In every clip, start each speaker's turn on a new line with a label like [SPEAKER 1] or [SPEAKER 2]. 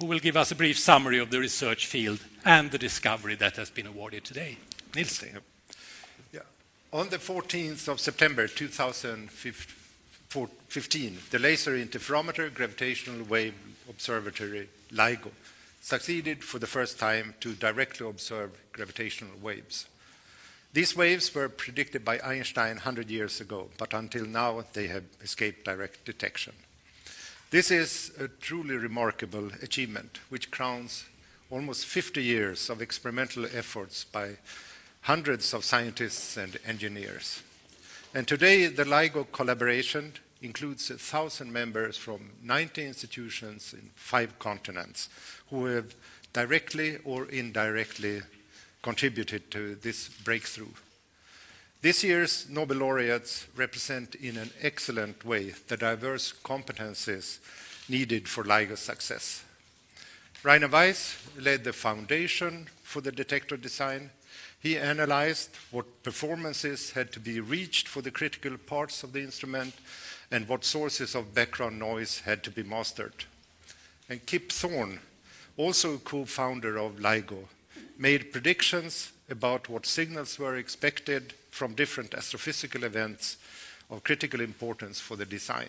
[SPEAKER 1] who will give us a brief summary of the research field and the discovery that has been awarded today. Nils.
[SPEAKER 2] Yeah. On the 14th of September 2015, the Laser Interferometer Gravitational Wave Observatory, LIGO, succeeded for the first time to directly observe gravitational waves. These waves were predicted by Einstein 100 years ago, but until now they have escaped direct detection. This is a truly remarkable achievement, which crowns almost 50 years of experimental efforts by hundreds of scientists and engineers. And today, the LIGO collaboration includes 1,000 members from 90 institutions in 5 continents who have directly or indirectly contributed to this breakthrough. This year's Nobel laureates represent in an excellent way the diverse competencies needed for LIGO's success. Rainer Weiss led the foundation for the detector design. He analyzed what performances had to be reached for the critical parts of the instrument and what sources of background noise had to be mastered. And Kip Thorne, also a co-founder of LIGO, made predictions about what signals were expected from different astrophysical events of critical importance for the design.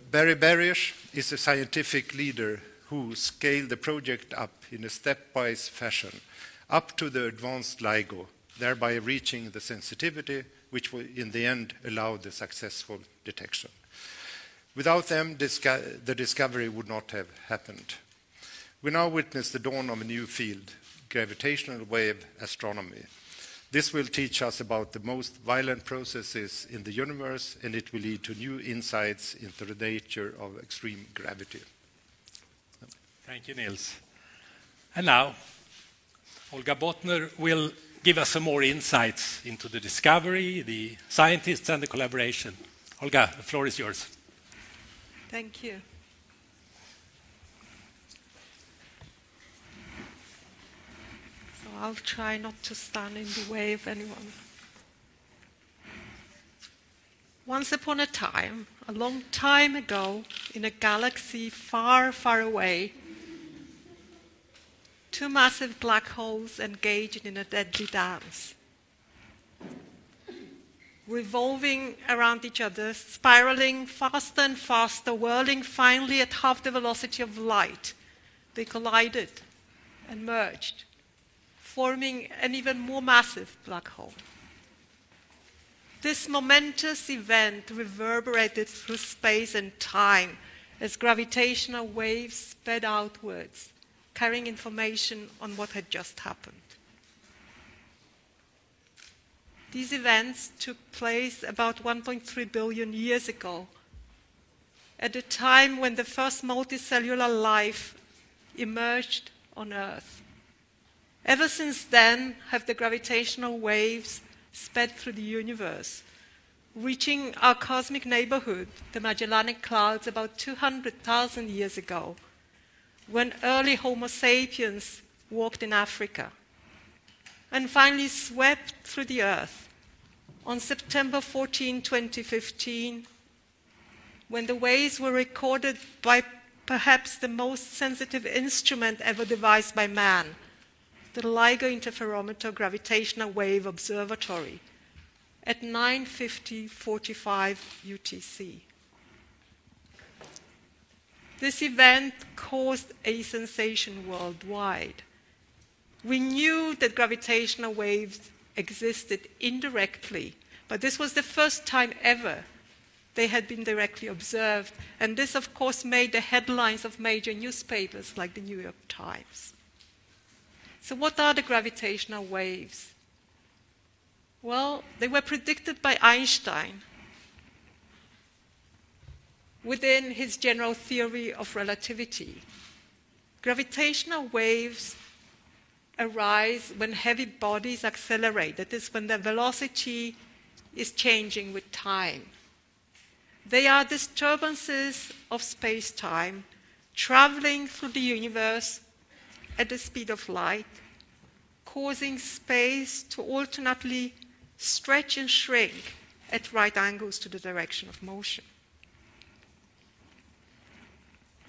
[SPEAKER 2] Barry Barish is a scientific leader who scaled the project up in a stepwise fashion up to the advanced LIGO, thereby reaching the sensitivity which will in the end allow the successful detection. Without them, the discovery would not have happened. We now witness the dawn of a new field, gravitational wave astronomy. This will teach us about the most violent processes in the universe, and it will lead to new insights into the nature of extreme gravity.
[SPEAKER 1] Thank you, Nils. And now, Olga Bottner will give us some more insights into the discovery, the scientists, and the collaboration. Olga, the floor is yours.
[SPEAKER 3] Thank you. So I'll try not to stand in the way of anyone. Once upon a time, a long time ago, in a galaxy far, far away, 2 massive black holes engaged in a deadly dance, revolving around each other, spiraling faster and faster, whirling finally at half the velocity of light. They collided and merged, forming an even more massive black hole. This momentous event reverberated through space and time as gravitational waves sped outwards, carrying information on what had just happened. These events took place about 1.3 billion years ago, at a time when the first multicellular life emerged on Earth. Ever since then have the gravitational waves sped through the universe, reaching our cosmic neighborhood, the Magellanic Clouds, about 200,000 years ago, when early Homo sapiens walked in Africa, and finally swept through the Earth on September 14, 2015, when the waves were recorded by perhaps the most sensitive instrument ever devised by man, the LIGO Interferometer Gravitational Wave Observatory, at 9:50:45 UTC. This event caused a sensation worldwide. We knew that gravitational waves existed indirectly, but this was the first time ever they had been directly observed, and this, of course, made the headlines of major newspapers like the New York Times. So what are the gravitational waves? Well, they were predicted by Einstein within his general theory of relativity. Gravitational waves arise when heavy bodies accelerate. That is, when the velocity is changing with time. They are disturbances of space-time traveling through the universe at the speed of light, causing space to alternately stretch and shrink at right angles to the direction of motion.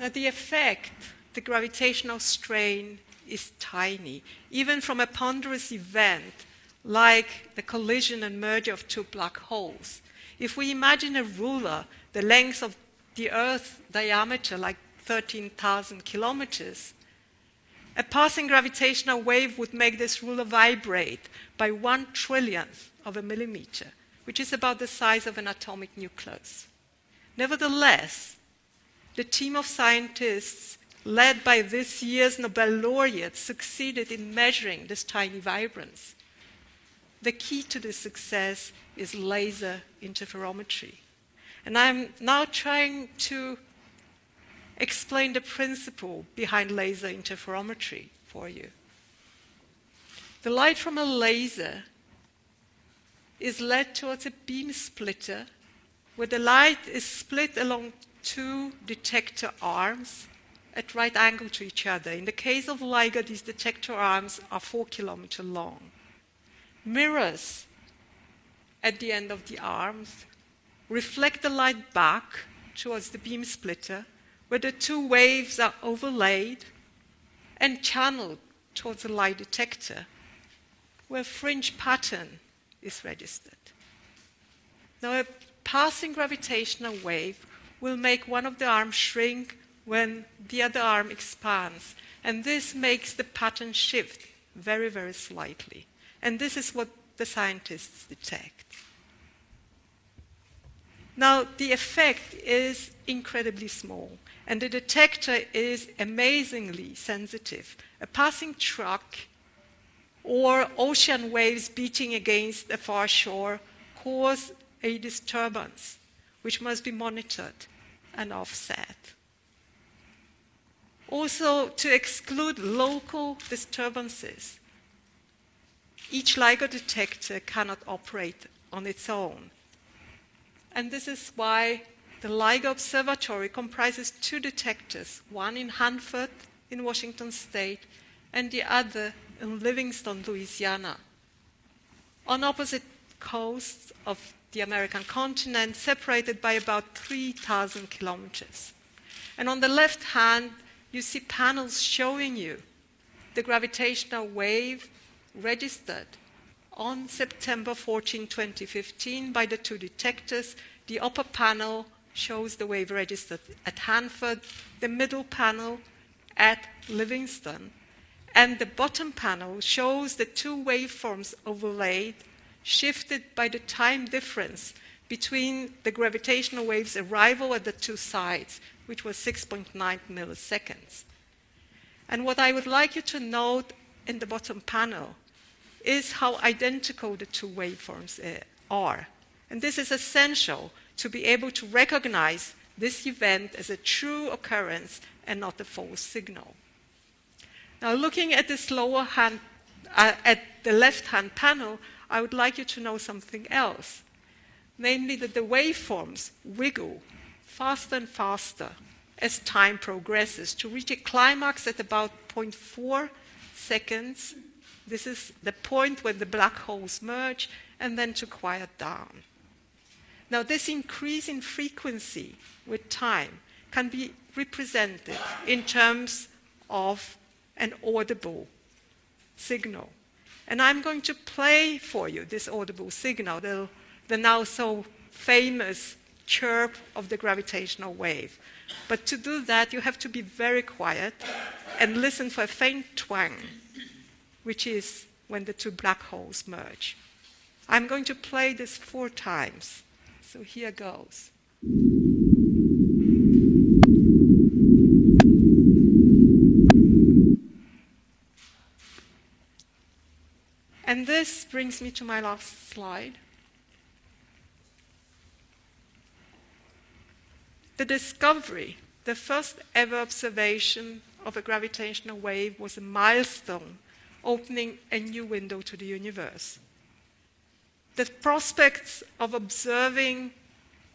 [SPEAKER 3] Now, the effect, the gravitational strain, is tiny, even from a ponderous event like the collision and merger of two black holes. If we imagine a ruler, the length of the Earth's diameter, like 13,000 kilometers, a passing gravitational wave would make this ruler vibrate by 1/1,000,000th of a millimeter, which is about the size of an atomic nucleus. Nevertheless, the team of scientists led by this year's Nobel laureate succeeded in measuring this tiny vibrance. The key to this success is laser interferometry. And I'm now trying to explain the principle behind laser interferometry for you. The light from a laser is led towards a beam splitter where the light is split along two detector arms at right angle to each other. In the case of LIGO, these detector arms are 4 kilometers long. Mirrors at the end of the arms reflect the light back towards the beam splitter, where the two waves are overlaid and channeled towards the light detector, where a fringe pattern is registered. Now, a passing gravitational wave will make one of the arms shrink when the other arm expands, and this makes the pattern shift very, very slightly. And this is what the scientists detect. Now, the effect is incredibly small, and the detector is amazingly sensitive. A passing truck or ocean waves beating against a far shore cause a disturbance, which must be monitored and offset. Also, to exclude local disturbances, each LIGO detector cannot operate on its own. And this is why the LIGO Observatory comprises two detectors, one in Hanford in Washington State and the other in Livingston, Louisiana, on opposite coasts of the American continent, separated by about 3,000 kilometers. And on the left hand, you see panels showing you the gravitational wave registered on September 14, 2015 by the two detectors. The upper panel shows the wave registered at Hanford, the middle panel at Livingston, and the bottom panel shows the two waveforms overlaid, shifted by the time difference between the gravitational wave's arrival at the two sides, which was 6.9 milliseconds. And what I would like you to note in the bottom panel is how identical the two waveforms are. And this is essential to be able to recognize this event as a true occurrence and not a false signal. Now, looking at this lower hand, at the left-hand panel, I would like you to know something else, namely that the waveforms wiggle faster and faster as time progresses to reach a climax at about 0.4 seconds. This is the point when the black holes merge, and then to quiet down. Now, this increase in frequency with time can be represented in terms of an audible signal. And I'm going to play for you this audible signal, the now so famous chirp of the gravitational wave. But to do that, you have to be very quiet and listen for a faint twang, which is when the two black holes merge. I'm going to play this 4 times. So here goes. And this brings me to my last slide. The discovery, the first ever observation of a gravitational wave, was a milestone opening a new window to the universe. The prospects of observing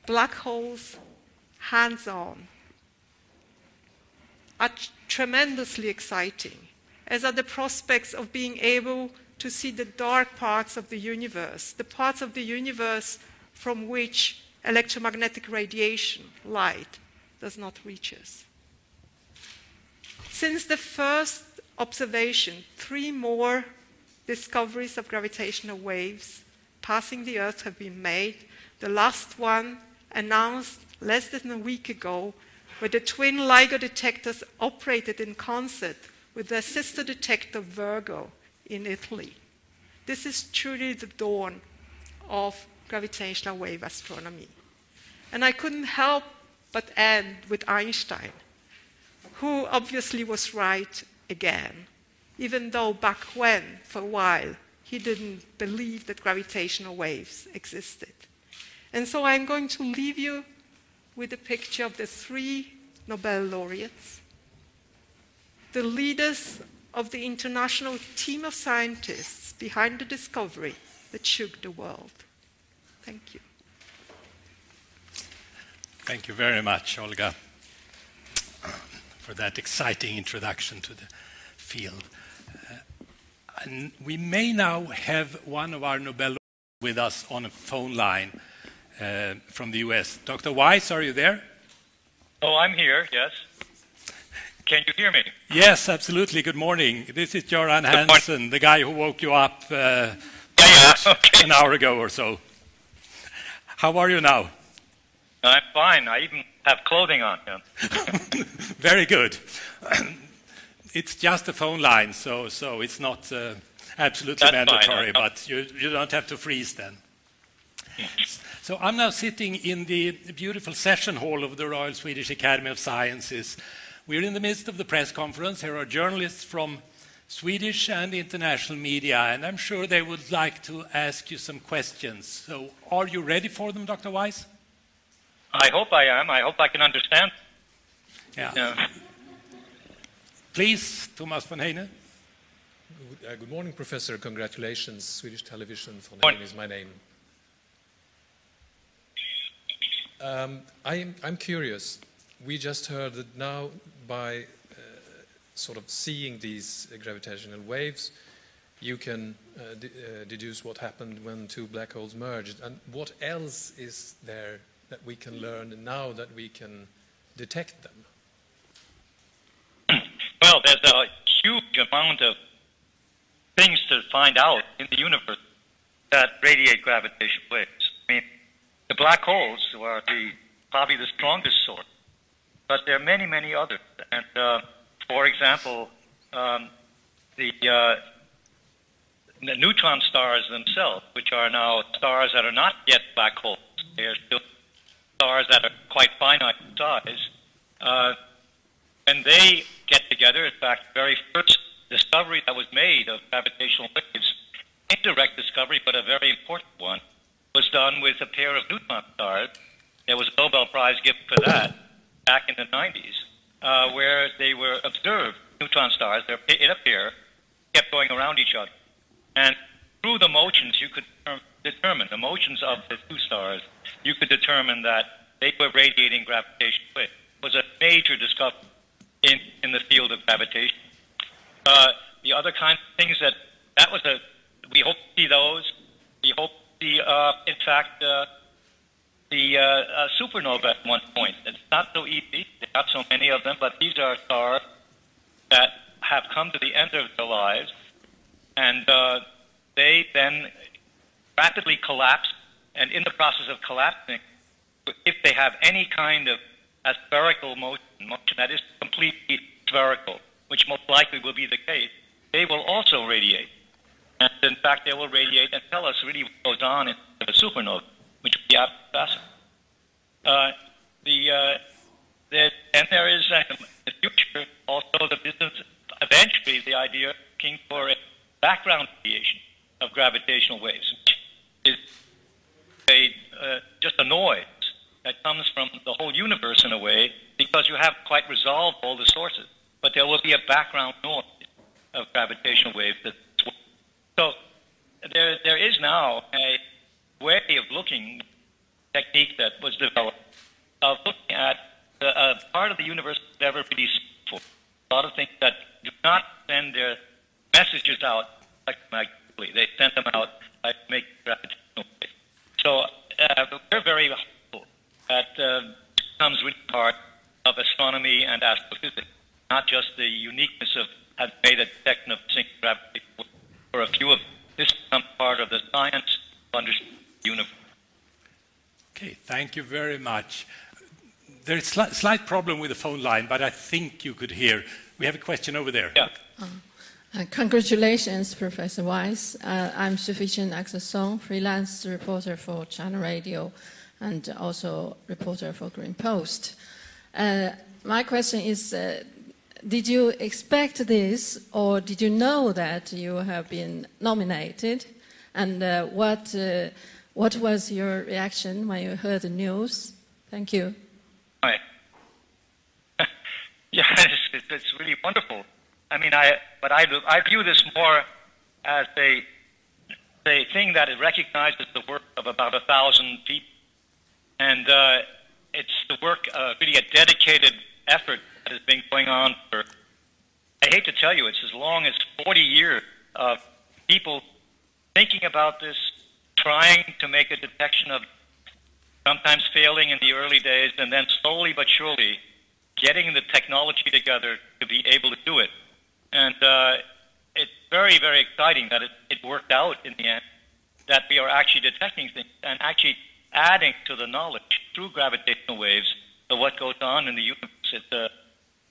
[SPEAKER 3] black holes hands-on are tremendously exciting, as are the prospects of being able to see the dark parts of the universe, the parts of the universe from which electromagnetic radiation, light, does not reach us. Since the first observation, 3 more discoveries of gravitational waves passing the Earth have been made. The last one announced less than a week ago, where the twin LIGO detectors operated in concert with their sister detector Virgo in Italy. This is truly the dawn of gravitational wave astronomy. And I couldn't help but end with Einstein, who obviously was right again, even though back when, for a while, he didn't believe that gravitational waves existed. And so I'm going to leave you with a picture of the 3 Nobel laureates, the leaders of the international team of scientists behind the discovery that shook the world. Thank you.
[SPEAKER 1] Thank you very much, Olga, for that exciting introduction to the field. And we may now have one of our Nobel laureates with us on a phone line from the US. Dr. Weiss, are you there?
[SPEAKER 4] Oh, I'm here, yes. Can you hear me?
[SPEAKER 1] Yes, absolutely. Good morning. This is Göran Hansen, the guy who woke you up
[SPEAKER 4] Okay.
[SPEAKER 1] an hour ago or so. How are you now?
[SPEAKER 4] I'm fine. I even have clothing on. Yeah.
[SPEAKER 1] Very good. It's just a phone line, so it's not absolutely
[SPEAKER 4] That's
[SPEAKER 1] mandatory,
[SPEAKER 4] fine.
[SPEAKER 1] but you don't have to freeze then. So I'm now sitting in the beautiful session hall of the Royal Swedish Academy of Sciences. We're in the midst of the press conference. Here are journalists from Swedish and international media, and I'm sure they would like to ask you some questions. So are you ready for them, Dr. Weiss?
[SPEAKER 4] I hope I am. I hope I can understand.
[SPEAKER 1] Yeah. Please, Thomas von Heine.
[SPEAKER 5] Good morning, Professor. Congratulations. Swedish television. Von
[SPEAKER 4] Morning.
[SPEAKER 5] Heine is my name. I'm curious. We just heard that now by sort of seeing these gravitational waves, you can deduce what happened when 2 black holes merged. And what else is there that we can learn now that we can detect them?
[SPEAKER 4] Well, there's a huge amount of things to find out in the universe that radiate gravitational waves. I mean, the black holes are probably the strongest source, but there are many, many others. And for example, the neutron stars themselves, which are now stars that are not yet black holes, they are still stars that are quite finite in size. And they get together, in fact, the very first discovery that was made of gravitational waves, indirect discovery, but a very important one, was done with a pair of neutron stars. There was a Nobel Prize given for that back in the 90s, where they were observed, neutron stars, they're in a pair, kept going around each other. And through the motions, you could determine, the motions of the 2 stars, you could determine that they were radiating gravitational waves. It was a major discovery in the field of gravitation. The other kind of things that was we hope to see those. We hope to see, in fact, the supernova at one point. It's not so easy. There are not so many of them, but these are stars that have come to the end of their lives, and they then rapidly collapse, and in the process of collapsing, if they have any kind of spherical motion that is completely spherical, which most likely will be the case, they will also radiate. And in fact, they will radiate and tell us really what goes on in a supernova, which would be absolutely fascinating. And there is, in the future, also the business, eventually the idea of looking for a background radiation of gravitational waves, which is just a noise that comes from the whole universe in a way, because you have quite resolved all the sources. But there will be a background noise of gravitational waves. So there is now a way of looking, technique that was developed, of looking at a part of the universe never really seen before. A lot of things that do not send their messages out electromagnetically. They send them out by making gravitational waves. So we're very hopeful that becomes really part of astronomy and astrophysics. not just the uniqueness of having made a detection of single gravity for a few of them. This becomes part of the science of understanding the universe.
[SPEAKER 1] Okay, thank you very much. There's a slight problem with the phone line, but I think you could hear. We have a question over there.
[SPEAKER 4] Yeah.
[SPEAKER 6] Congratulations, Professor Weiss. I'm Sufficient Axelsson, freelance reporter for China Radio and also reporter for Green Post. My question is, did you expect this, or did you know that you have been nominated? And what was your reaction when you heard the news? Thank you.
[SPEAKER 4] Right. Yeah, it's really wonderful. I mean, I view this more as a thing that it recognizes the work of about 1,000 people, and it's the work, really a dedicated effort that has been going on for, I hate to tell you, it's as long as 40 years of people thinking about this, trying to make a detection of, sometimes failing in the early days, and then slowly but surely getting the technology together to be able to do it. And it's very, very exciting that it worked out in the end, that we are actually detecting things and actually adding to the knowledge through gravitational waves of what goes on in the universe. It's a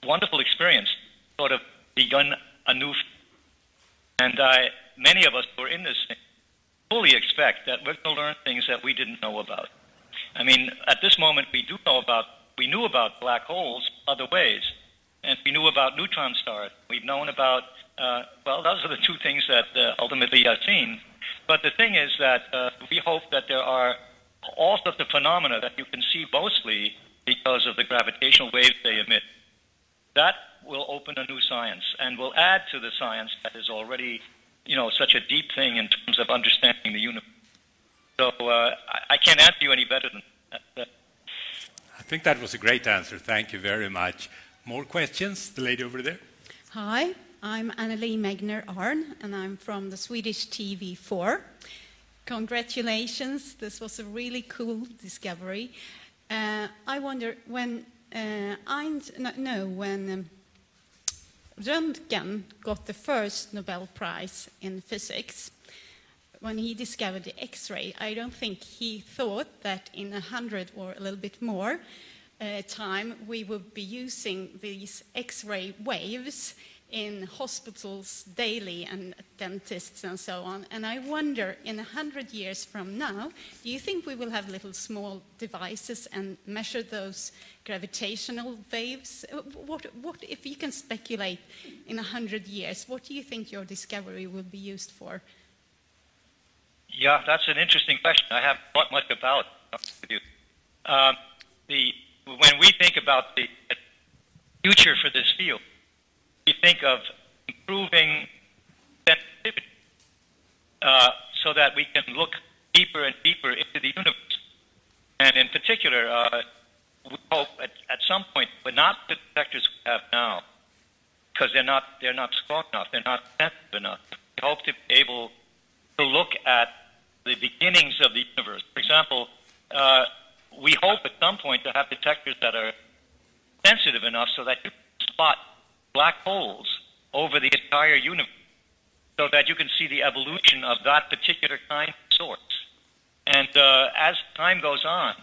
[SPEAKER 4] wonderful experience, sort of begun anew. And many of us who are in this thing fully expect that we're going to learn things that we didn't know about. I mean, at this moment, we knew about black holes other ways, and we knew about neutron stars. We've known about, well, those are the two things that ultimately are seen. But the thing is that we hope that there are all sorts of phenomena that you can see mostly because of the gravitational waves they emit. That will open a new science and will add to the science that is already, you know, such a deep thing in terms of understanding the universe. So I can't answer you any better than that.
[SPEAKER 1] I think that was a great answer. Thank you very much. More questions? The lady over there.
[SPEAKER 7] Hi, I'm Anneli Megner-Arn, and I'm from the Swedish TV4. Congratulations, this was a really cool discovery. I wonder, when Röntgen got the first Nobel Prize in physics, when he discovered the X-ray, I don't think he thought that in 100 or a little bit more time we would be using these X-ray waves in hospitals daily and dentists and so on. And I wonder, in 100 years from now, do you think we will have little small devices and measure those gravitational waves? What if you can speculate in 100 years, what do you think your discovery will be used for?
[SPEAKER 4] Yeah, that's an interesting question. I haven't thought much about it. When we think about the future for this field, we think of improving sensitivity so that we can look deeper and deeper into the universe. And in particular, we hope at some point, but not the detectors we have now, because they're not strong enough, they're not sensitive enough. We hope to be able to look at the beginnings of the universe. For example, we hope at some point to have detectors that are sensitive enough so that you can spot black holes over the entire universe, so that you can see the evolution of that particular kind of source. And as time goes on,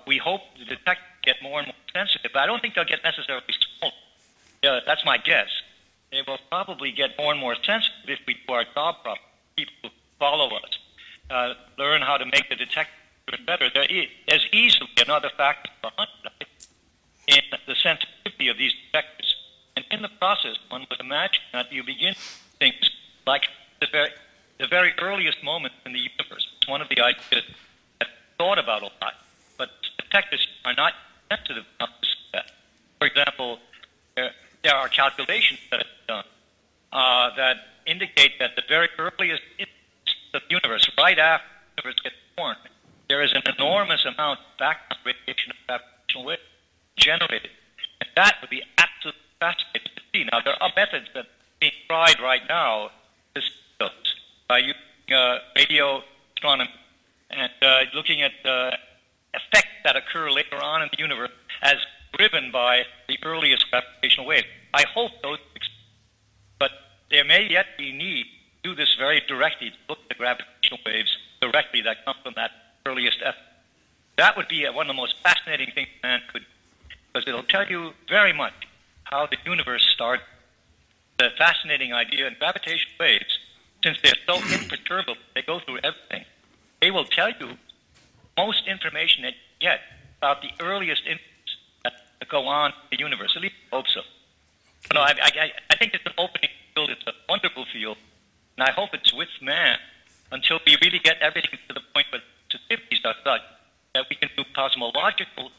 [SPEAKER 4] we hope the detectors get more and more sensitive. But I don't think they'll get necessarily smaller. That's my guess. They will probably get more and more sensitive if we do our job properly. People who follow us learn how to make the detector better. There's easily another factor for 100 in the sensitivity of these detectors. And in the process, one would imagine that you begin things like the very earliest moment in the universe. It's one of the ideas I've thought about a lot, but detectors are not sensitive enough to see that. For example, there are calculations that are done that indicate that the very earliest of the universe, right after the universe gets born, there is an enormous amount of background radiation of gravitational waves generated. And that would be absolutely fascinating to see. Now, there are methods that are being tried right now to see those by using radio astronomy and looking at effects that occur later on in the universe as driven by the earliest gravitational wave. I hope those, but there may yet be need to do this very directly, to look at the gravitational waves directly that come from that earliest effort. That would be one of the most fascinating things man could, because it'll tell you very much how the universe started. The fascinating idea in gravitational waves, since they're so imperturbable, they go through everything. They will tell you most information that you get about the earliest infants that go on in the universe. At least I hope so. No, I think it's an opening field. It's a wonderful field, and I hope it's with man until we really get everything to the point where sensitivities are such that we can do cosmological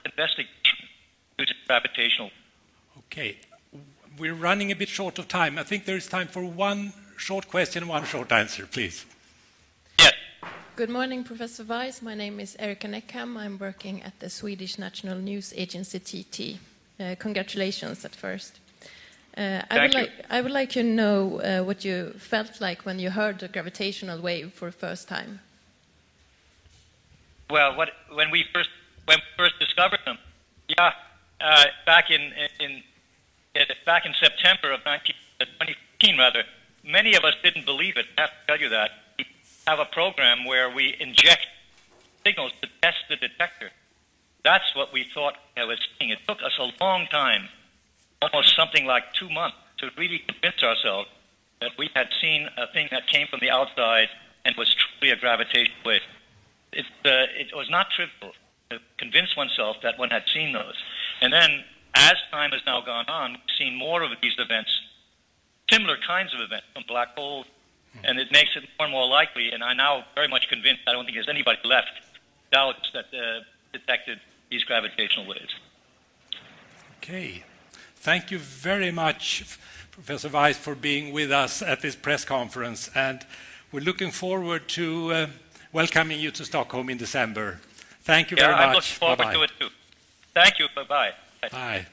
[SPEAKER 4] investigation using gravitational.
[SPEAKER 1] Okay. We're running a bit short of time. I think there is time for one short question, one short answer, please.
[SPEAKER 4] Yes.
[SPEAKER 6] Good morning, Professor Weiss. My name is Erika Neckham. I'm working at the Swedish National News Agency, TT. Congratulations at first. I would like to know what you felt like when you heard the gravitational wave for the first time.
[SPEAKER 4] Well, when we first discovered them, back in September of 2015, rather, many of us didn't believe it. I have to tell you that. We have a program where we inject signals to test the detector. That's what we thought I was seeing. It took us a long time, almost something like 2 months, to really convince ourselves that we had seen a thing that came from the outside and was truly a gravitational wave. It was not trivial to convince oneself that one had seen those. And then, as time has now gone on, we've seen more of these events, similar kinds of events from black holes, and it makes it more and more likely, and I'm now very much convinced, I don't think there's anybody left doubts that detected these gravitational waves.
[SPEAKER 1] Okay. Thank you very much, Professor Weiss, for being with us at this press conference, and we're looking forward to welcoming you to Stockholm in December. Thank you very much.
[SPEAKER 4] I'm looking forward to it too. Thank you. Bye-bye.
[SPEAKER 1] Bye.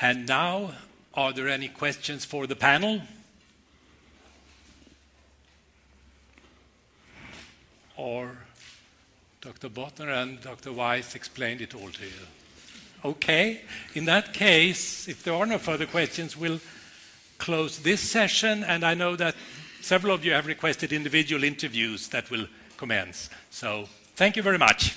[SPEAKER 1] And now, are there any questions for the panel? Or Dr. Bottner and Dr. Weiss explained it all to you? Okay. In that case, if there are no further questions, we'll close this session. And I know that several of you have requested individual interviews that will commence. So thank you very much.